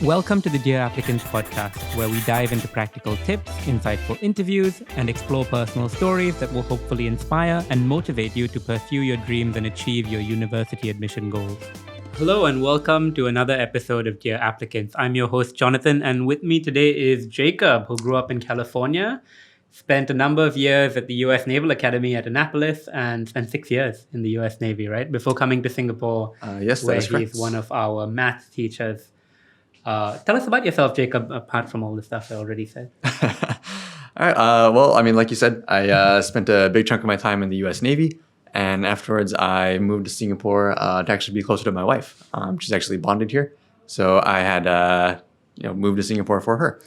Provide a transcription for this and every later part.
Welcome to the Dear Applicants podcast, where we dive into practical tips, insightful interviews, and explore personal stories that will hopefully inspire and motivate you to pursue your dreams and achieve your university admission goals. Hello, and welcome to another episode of Dear Applicants. I'm your host, Jonathan, and with me today is Jacob, who grew up in California, spent a number of years at the US Naval Academy at Annapolis, and spent 6 years in the US Navy, right? Before coming to Singapore, Yes, where that is correct. he's one of our math teachers. Tell us about yourself, Jacob, apart from all the stuff I already said. All right. Like you said, I spent a big chunk of my time in the U.S. Navy, and afterwards I moved to Singapore to actually be closer to my wife. She's actually bonded here, so I had moved to Singapore for her.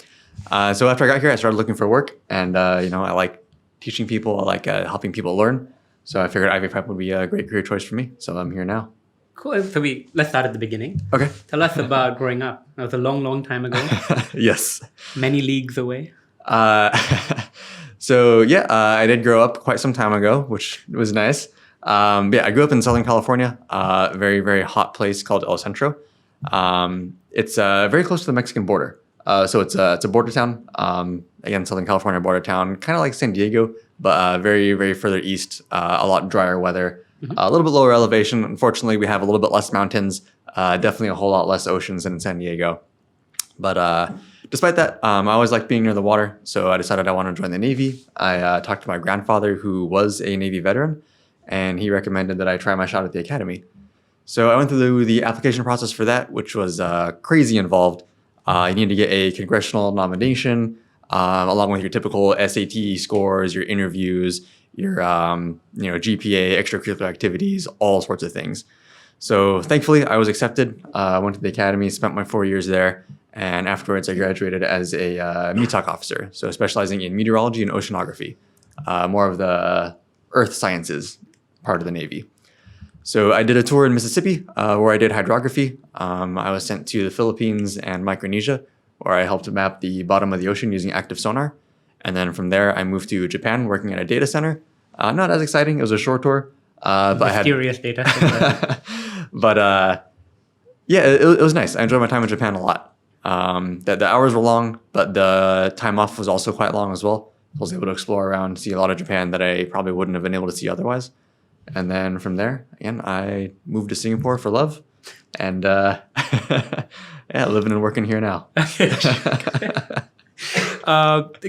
So after I got here, I started looking for work, and I like teaching people, I like helping people learn. So I figured IvyPrep would be a great career choice for me. So I'm here now. Cool. So let's start at the beginning. Okay. Tell us about growing up. That was a long, long time ago. Yes. Many leagues away. I did grow up quite some time ago, which was nice. I grew up in Southern California, a very, very hot place called El Centro. It's very close to the Mexican border. So it's a border town. Again, Southern California border town, kind of like San Diego, but very, very further east, a lot drier weather. Mm-hmm. A little bit lower elevation. Unfortunately, we have a little bit less mountains, definitely a whole lot less oceans than in San Diego. But despite that, I always liked being near the water, so I decided I wanted to join the Navy. I talked to my grandfather, who was a Navy veteran, and he recommended that I try my shot at the academy. So I went through the application process for that, which was crazy involved. You need to get a congressional nomination, along with your typical SAT scores, your interviews, your GPA, extracurricular activities, all sorts of things. So thankfully, I was accepted. I went to the academy, spent my 4 years there, and afterwards I graduated as a METOC officer, so specializing in meteorology and oceanography, more of the earth sciences part of the Navy. So I did a tour in Mississippi where I did hydrography. I was sent to the Philippines and Micronesia, where I helped map the bottom of the ocean using active sonar. And then from there, I moved to Japan, working at a data center. Not as exciting. It was a short tour. Mysterious data center. It was nice. I enjoyed my time in Japan a lot. The hours were long, but the time off was also quite long as well. I was able to explore around, see a lot of Japan that I probably wouldn't have been able to see otherwise. And then from there, again, I moved to Singapore for love. And living and working here now.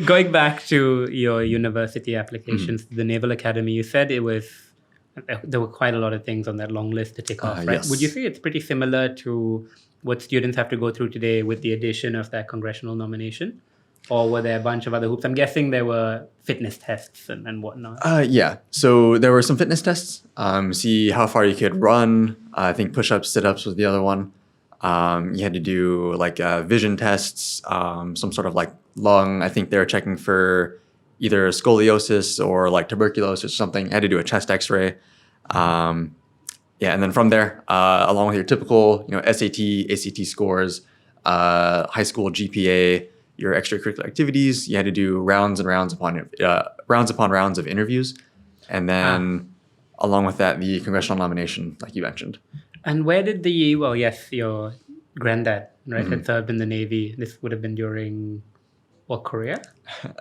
Going back to your university applications, the Naval Academy, you said there were quite a lot of things on that long list to tick off, right? Yes. Would you say it's pretty similar to what students have to go through today with the addition of that congressional nomination? Or were there a bunch of other hoops? I'm guessing there were fitness tests and whatnot. So there were some fitness tests. See how far you could run. I think push-ups, sit-ups was the other one. You had to do vision tests, some sort of lung. I think they were checking for either scoliosis or tuberculosis or something. You had to do a chest x-ray. And then from there, along with your typical, SAT, ACT scores, high school GPA, your extracurricular activities, you had to do rounds upon rounds of interviews. And then along with that, the congressional nomination, like you mentioned. And where did your granddad, right, had served in the Navy. This would have been during, Korea?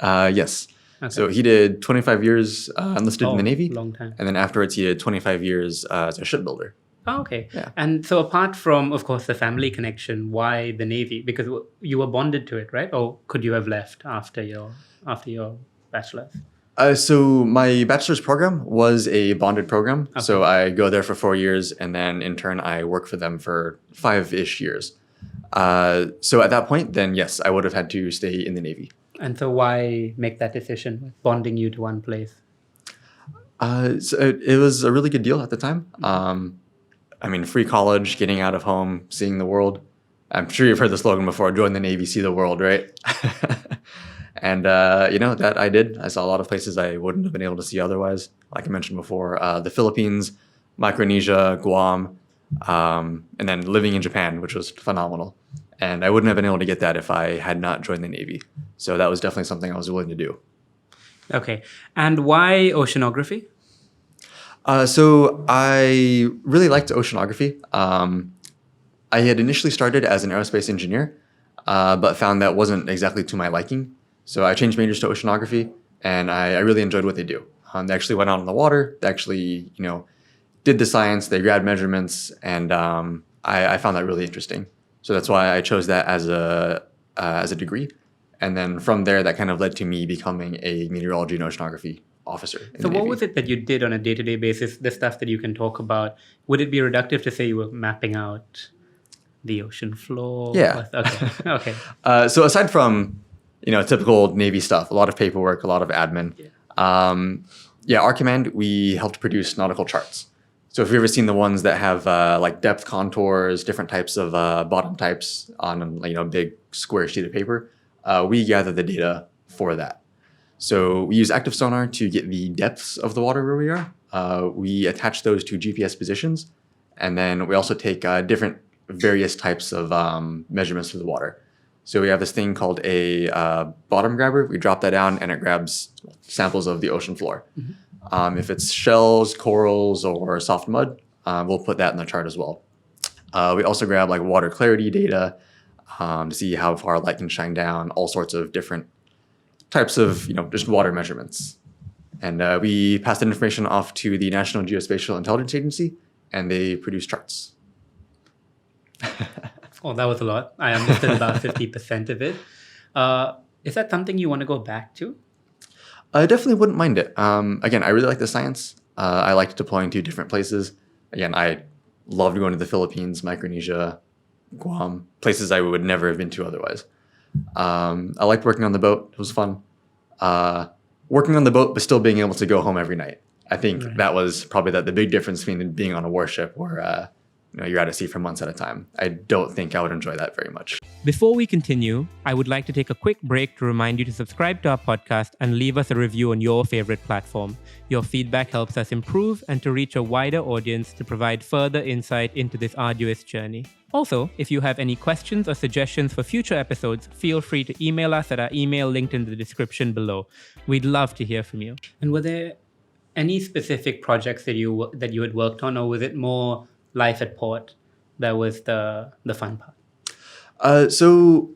Yes. Okay. So he did 25 years enlisted in the Navy. Long time. And then afterwards, he did 25 years as a shipbuilder. Oh, okay. Yeah. And so apart from, of course, the family connection, why the Navy? Because you were bonded to it, right? Or could you have left after your bachelor's? So my bachelor's program was a bonded program. Okay. So I go there for 4 years, and then in turn, I work for them for 5-ish years. So at that point, then yes, I would have had to stay in the Navy. And so why make that decision, bonding you to one place? So it was a really good deal at the time. Free college, getting out of home, seeing the world. I'm sure you've heard the slogan before, join the Navy, see the world, right? And, that I did. I saw a lot of places I wouldn't have been able to see otherwise. Like I mentioned before, the Philippines, Micronesia, Guam, and then living in Japan, which was phenomenal. And I wouldn't have been able to get that if I had not joined the Navy. So that was definitely something I was willing to do. Okay. And why oceanography? So I really liked oceanography. I had initially started as an aerospace engineer, but found that wasn't exactly to my liking. So I changed majors to oceanography, and I really enjoyed what they do. They actually went out on the water. They actually, did the science. They grabbed measurements, and I found that really interesting. So that's why I chose that as a degree. And then from there, that kind of led to me becoming a meteorology and oceanography officer. So what was it that you did on a day-to-day basis, the stuff that you can talk about? Would it be reductive to say you were mapping out the ocean floor? Yeah. Okay. So aside from, typical Navy stuff, a lot of paperwork, a lot of admin. Our command, we helped produce nautical charts. So if you've ever seen the ones that have like depth contours, different types of bottom types on a big square sheet of paper, we gather the data for that. So we use active sonar to get the depths of the water where we are. We attach those to GPS positions, and then we also take different various types of measurements for the water. So we have this thing called a bottom grabber. We drop that down, and it grabs samples of the ocean floor. Mm-hmm. If it's shells, corals, or soft mud, we'll put that in the chart as well. We also grab like water clarity data to see how far light can shine down, all sorts of different types of, just water measurements. And we pass that information off to the National Geospatial Intelligence Agency, and they produce charts. Oh, that was a lot. I understood about 50% of it. Is that something you want to go back to? I definitely wouldn't mind it. Again, I really like the science. I liked deploying to different places. Again, I loved going to the Philippines, Micronesia, Guam, places I would never have been to otherwise. I liked working on the boat. It was fun. Working on the boat, but still being able to go home every night. I think that was probably the big difference between being on a warship where you're out at sea for months at a time. I don't think I would enjoy that very much. Before we continue, I would like to take a quick break to remind you to subscribe to our podcast and leave us a review on your favorite platform. Your feedback helps us improve and to reach a wider audience to provide further insight into this arduous journey. Also, if you have any questions or suggestions for future episodes, feel free to email us at our email linked in the description below. We'd love to hear from you. And were there any specific projects that you had worked on, or was it more life at port that was the fun part? So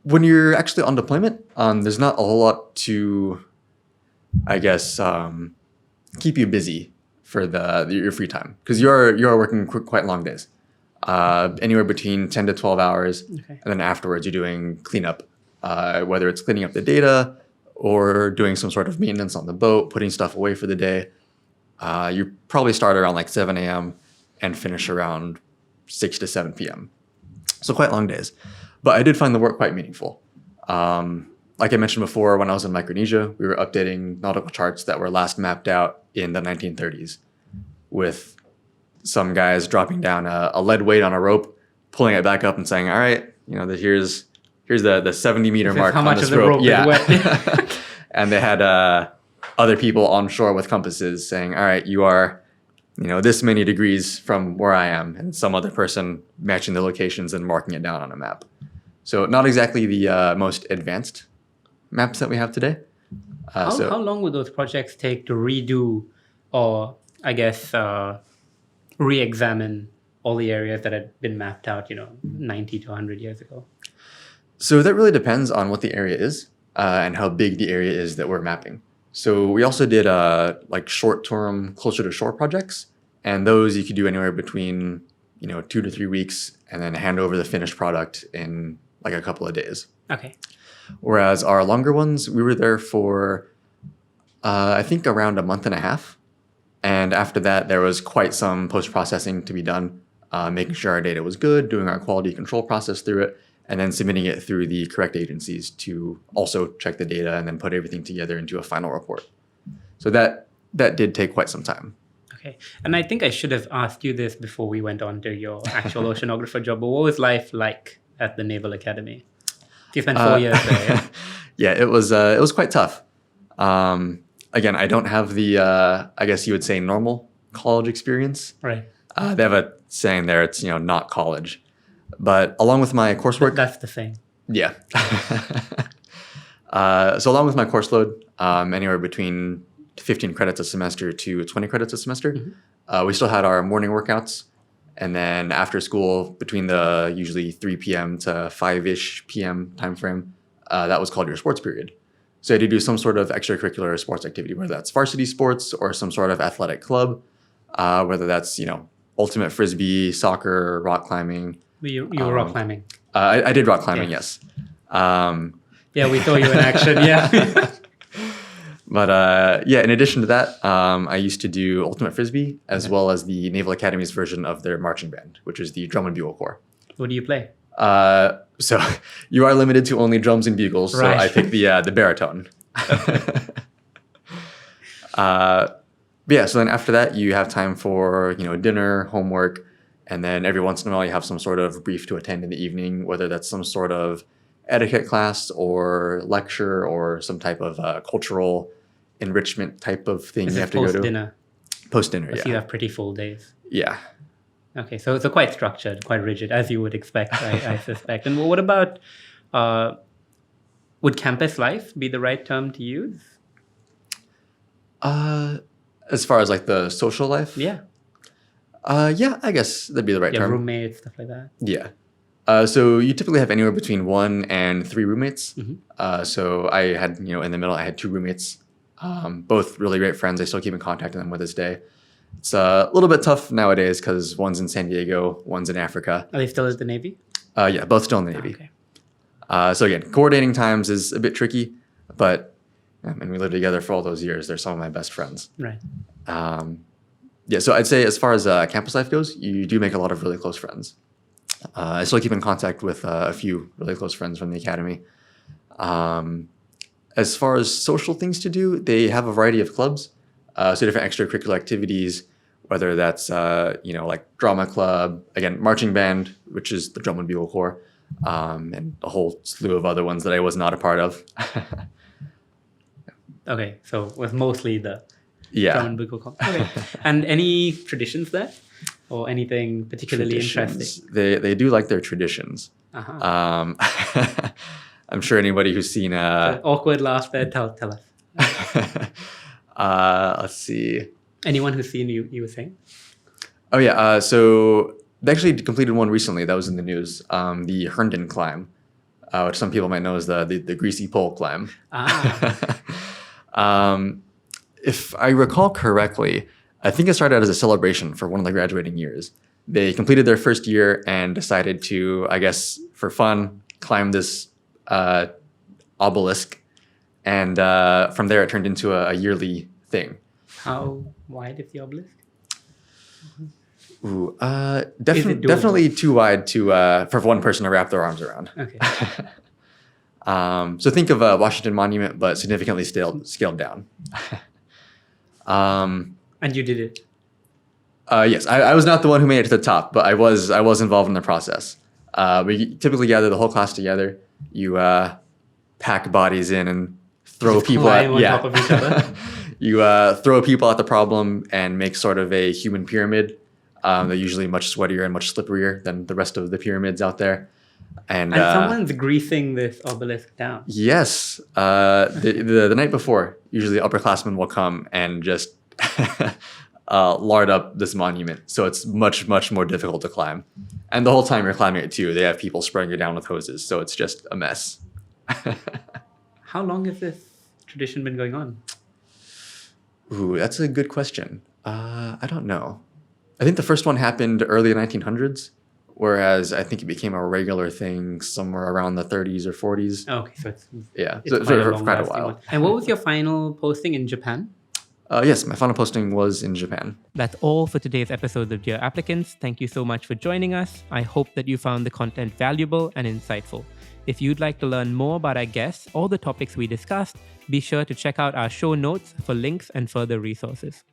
when you're actually on deployment, there's not a whole lot to, I guess, keep you busy for your free time, because you are working quite long days. Anywhere between 10 to 12 hours. Okay. And then afterwards, you're doing cleanup, whether it's cleaning up the data or doing some sort of maintenance on the boat, putting stuff away for the day. You probably start around like 7 a.m. and finish around 6 to 7 p.m. So quite long days. But I did find the work quite meaningful. Like I mentioned before, when I was in Micronesia, we were updating nautical charts that were last mapped out in the 1930s with some guys dropping down a lead weight on a rope, pulling it back up and saying, all right, here's the 70 meter mark how on much this of the rope yeah. is wet. And they had other people on shore with compasses saying, all right, you are this many degrees from where I am, and some other person matching the locations and marking it down on a map. So not exactly the most advanced maps that we have today. How long would those projects take to redo, or I guess re-examine all the areas that had been mapped out, 90 to 100 years ago? So that really depends on what the area is and how big the area is that we're mapping. So we also did like short-term, closer to shore projects, and those you could do anywhere between 2 to 3 weeks, and then hand over the finished product in like a couple of days. Okay. Whereas our longer ones, we were there for I think around a month and a half, and after that there was quite some post-processing to be done, making sure our data was good, doing our quality control process through it, and then submitting it through the correct agencies to also check the data and then put everything together into a final report. So that did take quite some time. Okay. And I think I should have asked you this before we went on to your actual oceanographer job, but what was life like at the Naval Academy? You spent 4 years there, yeah? Yeah, it was quite tough. Again, I don't have the, I guess you would say, normal college experience. Right. They have a saying there, it's, not college. But along with my coursework... That's the thing. Yeah. So along with my course load, anywhere between 15 credits a semester to 20 credits a semester, we still had our morning workouts And then after school, between the usually 3 p.m. to 5-ish p.m. time frame, that was called your sports period. So you had to do some sort of extracurricular sports activity, whether that's varsity sports or some sort of athletic club, whether that's, ultimate frisbee, soccer, rock climbing. You were rock climbing? I did rock climbing, yes. Yeah, we saw you in action, yeah. But in addition to that, I used to do ultimate frisbee as well as the Naval Academy's version of their marching band, which is the Drum and Bugle Corps. What do you play? So you are limited to only drums and bugles, so right. I picked the baritone. So then after that, you have time for dinner, homework, and then every once in a while you have some sort of brief to attend in the evening, whether that's some sort of etiquette class or lecture or some type of cultural enrichment type of thing you have to go to. Post-dinner? Post-dinner, yeah. So you have pretty full days. Yeah. Okay, so quite structured, quite rigid, as you would expect, I suspect. And what about, would campus life be the right term to use? As far as like the social life? Yeah. Yeah, I guess that'd be the right term. Roommates, stuff like that. Yeah. So you typically have anywhere between 1 and 3 roommates. Mm-hmm. So I had, in the middle, I had 2 roommates, both really great friends. I still keep in contact with them with this day. It's a little bit tough nowadays because one's in San Diego, one's in Africa. Are they still at the Navy? Yeah, both still in the Navy. Okay. So again, coordinating times is a bit tricky, but we lived together for all those years. They're some of my best friends. Right. So I'd say as far as campus life goes, you do make a lot of really close friends. I still keep in contact with a few really close friends from the academy. As far as social things to do, they have a variety of clubs. So different extracurricular activities, whether that's, like drama club, again, marching band, which is the Drum and Bugle Corps, and a whole slew of other ones that I was not a part of. Okay, so it was mostly the Drum and Bugle Corps. Okay. And any traditions there? Or anything particularly interesting? They do like their traditions. Uh-huh. I'm sure anybody who's seen... awkward laugh there, tell us. Let's see. Anyone who's seen you were saying? Oh, yeah. So they actually completed one recently that was in the news. The Herndon climb, which some people might know as the greasy pole climb. If I recall correctly, I think it started out as a celebration for one of the graduating years. They completed their first year and decided to, I guess, for fun, climb this obelisk. And from there, it turned into a yearly thing. How wide is the obelisk? Ooh, definitely too wide for one person to wrap their arms around. Okay. So think of a Washington Monument, but significantly scaled down. And you did it? Yes, I was not the one who made it to the top, but I was involved in the process. We typically gather the whole class together. You pack bodies in and throw people at top of each other. You throw people at the problem and make sort of a human pyramid. They're usually much sweatier and much slipperier than the rest of the pyramids out there. And someone's greasing this obelisk down. Yes. The night before, usually upperclassmen will come and just lard up this monument. So it's much, much more difficult to climb. And the whole time you're climbing it too, they have people spraying you down with hoses. So it's just a mess. How long has this tradition been going on? Ooh, that's a good question. I don't know. I think the first one happened early 1900s, whereas I think it became a regular thing somewhere around the 30s or 40s. Okay, so it's for quite a while. One. And what was your final posting in Japan? Yes, my final posting was in Japan. That's all for today's episode of Dear Applicants. Thank you so much for joining us. I hope that you found the content valuable and insightful. If you'd like to learn more about our guests or the topics we discussed, be sure to check out our show notes for links and further resources.